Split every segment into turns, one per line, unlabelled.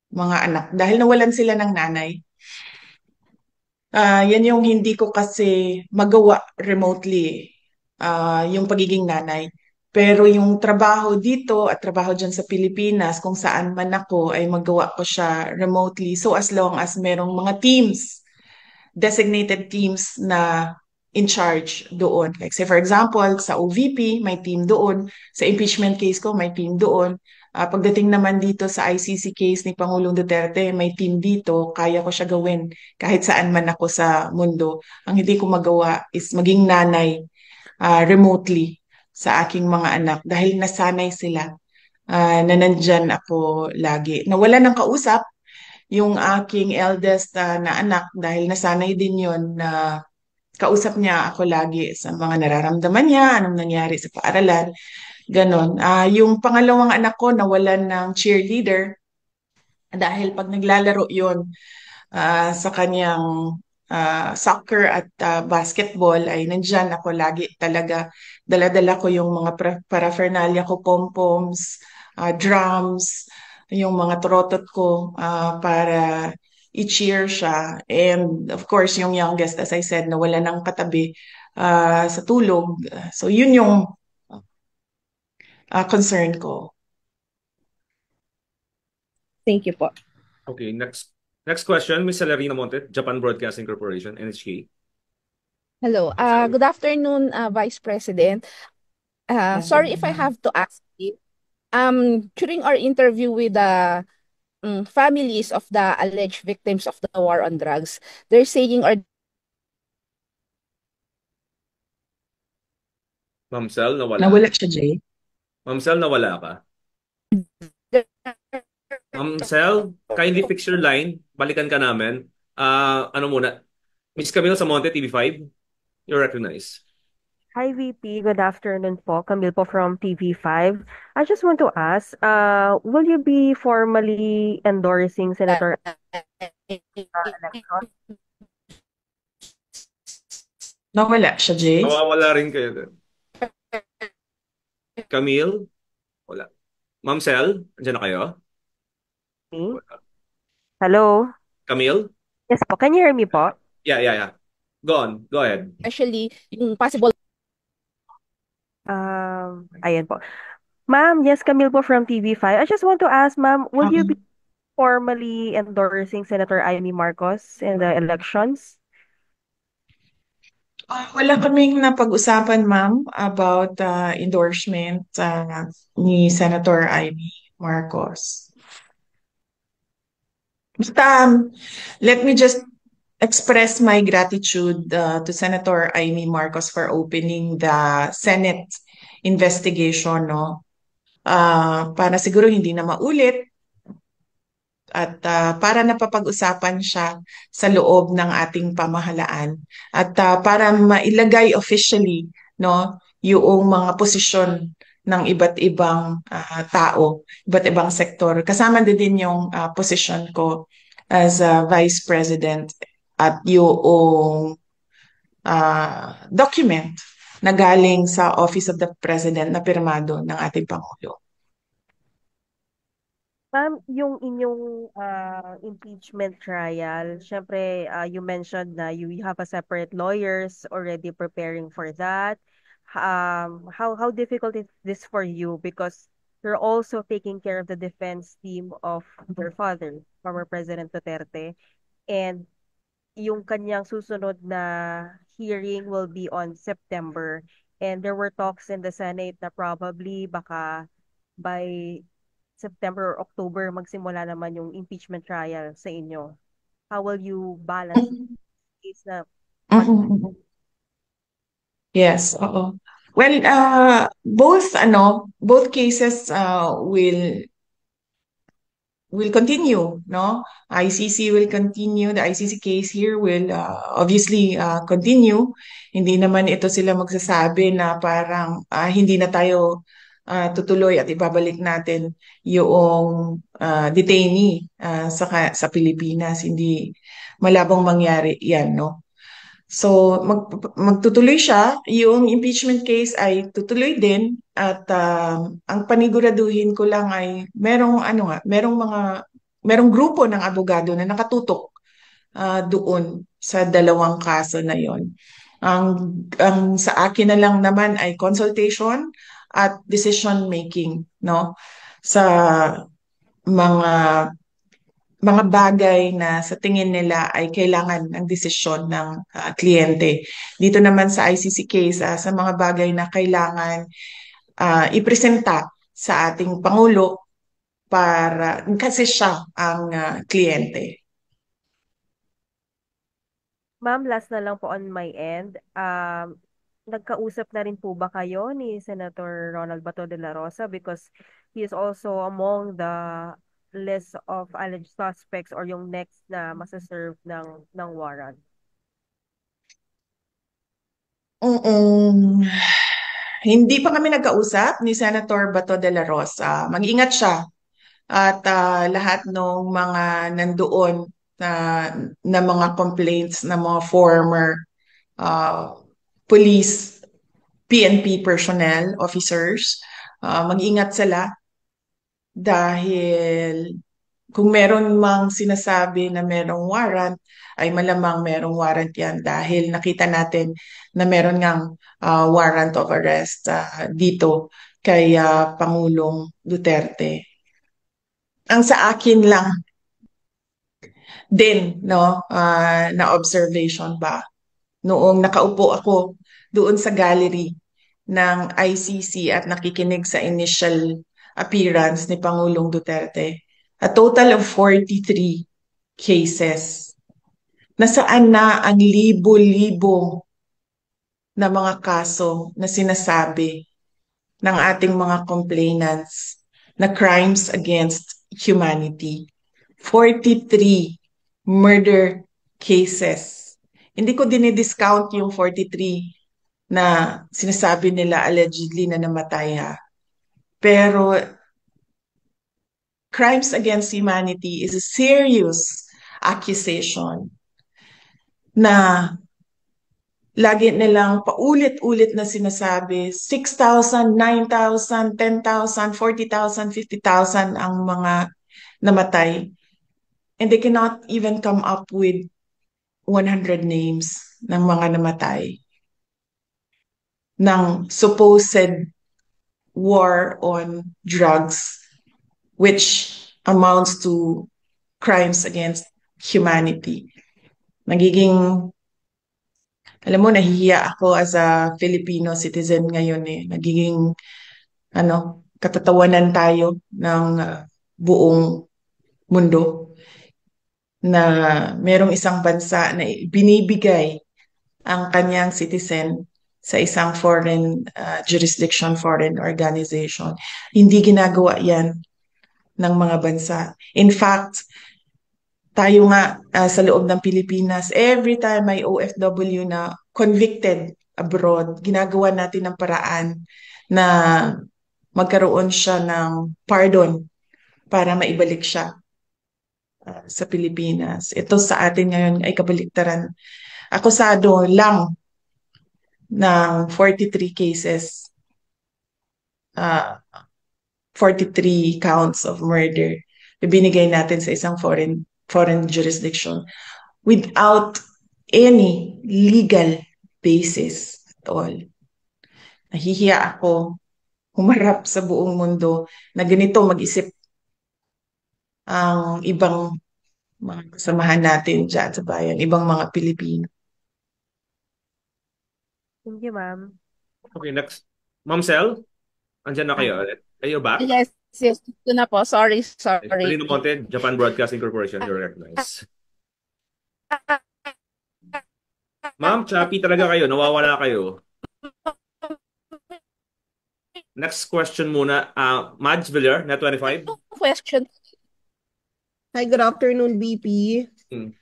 mga anak dahil nawalan sila ng nanay. Yan yung hindi ko kasi magawa remotely, yung pagiging nanay. Pero yung trabaho dito at trabaho dyan sa Pilipinas, kung saan man ako, ay magawa ko siya remotely. So as long as merong mga teams, designated teams na in charge doon. Like say for example, sa OVP, may team doon. Sa impeachment case ko, may team doon. Pagdating naman dito sa ICC case ni Pangulong Duterte, may team dito. Kaya ko siya gawin kahit saan man ako sa mundo. Ang hindi ko magawa is maging nanay remotely sa aking mga anak dahil nasanay sila na nandyan ako lagi. Nawala ng kausap yung aking eldest na anak dahil nasanay din yon na kausap niya ako lagi sa mga nararamdaman niya, anong nangyari sa paaralan, ganon. Yung pangalawang anak ko nawalan ng cheerleader dahil pag naglalaro yon sa kanyang soccer at basketball ay nandyan ako lagi talaga. Dala-dala ko yung mga paraphernalia ko, pom-poms, drums, yung mga trotot ko para i-cheer siya. And of course, yung youngest, as I said, nawala ng katabi sa tulog. So yun yung concern ko.
Thank you po.
Okay, next question, Ms. Celerina Monte, Japan Broadcasting Corporation, NHK.
Hello. Good afternoon, Vice President. Sorry if I have to ask you. During our interview with the families of the alleged victims of the war on drugs, they're saying or
Ma'am Cel, nawala.
Nawala siya, Jay.
Ma'am Cel, nawala ka. Ma'am Cel, kindly fix your line. Balikan ka namin. Ano muna? Miss Camille Samonte, TV5. You're recognized.
Hi, VP. Good afternoon po. Camille po from TV5. I just want to ask, will you be formally endorsing Senator election?
Nawala siya, Jay.
Nawawala rin kayo din. Camille? Wala. Ma'am Cel, andyan na kayo?
Me?
Wala.
Hello?
Camille?
Yes po. Can you hear me po?
Yeah. Go on. Go ahead.
especially yung possible
Ayan po. Ma'am, yes, Camille po from TV5. I just want to ask, ma'am, will you be formally endorsing Senator Amy Marcos in the elections?
Wala kaming napag-usapan, ma'am, about endorsement ni Senator Amy Marcos. Basta, let me just express my gratitude to Senator Amy Marcos for opening the Senate investigation, no? Para siguro hindi na maulit at para napapag-usapan siya sa loob ng ating pamahalaan at para mailagay officially no yung mga posisyon ng iba't ibang tao, iba't ibang sektor. Kasama din yung posisyon ko as Vice President at yung document na galing sa Office of the President na pirmado ng ating Pangulo.
Ma'am, yung inyong impeachment trial, syempre, you mentioned na you have a separate lawyers already preparing for that. How difficult is this for you? Because you're also taking care of the defense team of your father, former President Duterte, and yung kanyang susunod na hearing will be on September. And there were talks in the Senate na probably baka by September or October magsimula naman yung impeachment trial sa inyo. How will you balance case na
Mhm. Yes, oo. Well, both cases will continue, no? ICC will continue. The ICC case here will obviously continue. Hindi naman ito sila magsasabi na parang hindi na tayo tutuloy at ibabalik natin yung detainee sa Pilipinas. Hindi malabong mangyari yan, no? So magtutuloy siya, yung impeachment case ay tutuloy din at ang paniguraduhin ko lang ay merong mga merong grupo ng abogado na nakatutok doon sa dalawang kaso na yon. Ang sa akin na lang naman ay consultation at decision making, no? Sa mga mga bagay na sa tingin nila ay kailangan ng desisyon ng kliyente. Dito naman sa ICC case, sa mga bagay na kailangan ipresenta sa ating Pangulo para kasi siya ang kliyente.
Ma'am, last na lang po on my end. Nagkausap na rin po ba kayo ni Senator Ronald Bato de la Rosa because he is also among the list of alleged suspects or yung next na masaserve ng warrant?
Hindi pa kami nagkausap ni Senator Bato de la Rosa. Mag-ingat siya at lahat ng mga nandoon na, na mga complaints ng mga former uh, police, PNP personnel, officers, mag-ingat sila dahil kung meron mang sinasabi na merong warrant, ay malamang merong warrant yan dahil nakita natin na meron ngang warrant of arrest dito kay Pangulong Duterte. Ang sa akin lang din, no, na observation ba, noong nakaupo ako doon sa gallery ng ICC at nakikinig sa initial appearance ni Pangulong Duterte, a total of 43 cases. Nasaan na ang libo-libo na mga kaso na sinasabi ng ating mga complainants na crimes against humanity. 43 murder cases. Hindi ko dinidiscount yung 43 na sinasabi nila allegedly na namatay Pero crimes against humanity is a serious accusation na lagi nilang paulit-ulit na sinasabi 6,000, 9,000, 10,000, 40,000, 50,000 ang mga namatay. And they cannot even come up with 100 names ng mga namatay ng supposed war on drugs, which amounts to crimes against humanity. Alam mo, nahihiya ako as a Filipino citizen ngayon Nagiging, katatawanan tayo ng buong mundo na merong isang bansa na binibigay ang kanyang citizen sa isang foreign jurisdiction, foreign organization. Hindi ginagawa yan ng mga bansa. In fact, tayo nga sa loob ng Pilipinas, every time may OFW na convicted abroad, ginagawa natin ng paraan na magkaroon siya ng pardon para maibalik siya sa Pilipinas. Ito sa atin ngayon ay kabaliktaran. Akusado lang ng 43 cases, 43 counts of murder, ibinigay natin sa isang foreign jurisdiction without any legal basis at all. Nahihiya ako humarap sa buong mundo na ganito mag-isip ang ibang mga kasamahan natin dyan sa bayan, ibang mga Pilipino.
Thank you, ma'am.
Okay, next. Ma'am Sel, andyan na kayo ulit. Are you back?
Yes, ito na po. Sorry.
Marino Monte, Japan Broadcasting Corporation, you're recognized. Ma'am, choppy talaga kayo. Nawawala kayo. Next question muna. Mads Villar, Net 25.
Question.
Hi, good afternoon, BP.
Hmm.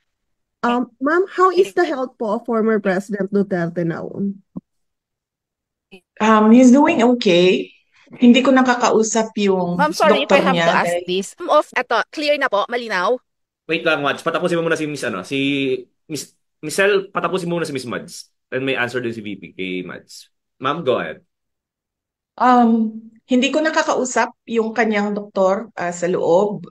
Ma'am, how is the health po of former President Duterte now?
He's doing okay. Hindi ko nakakausap yung
Ma'am, sorry if I
doktor
have
niya
to ask
dahil
this. Eto, clear na po, malinaw.
Wait lang, Mads. Patapusin mo muna si Miss Sel, patapusin mo muna si Miss Mads. And may answer din si VP kay Mads. Ma'am, go ahead.
hindi ko nakakausap yung kanyang doktor sa loob.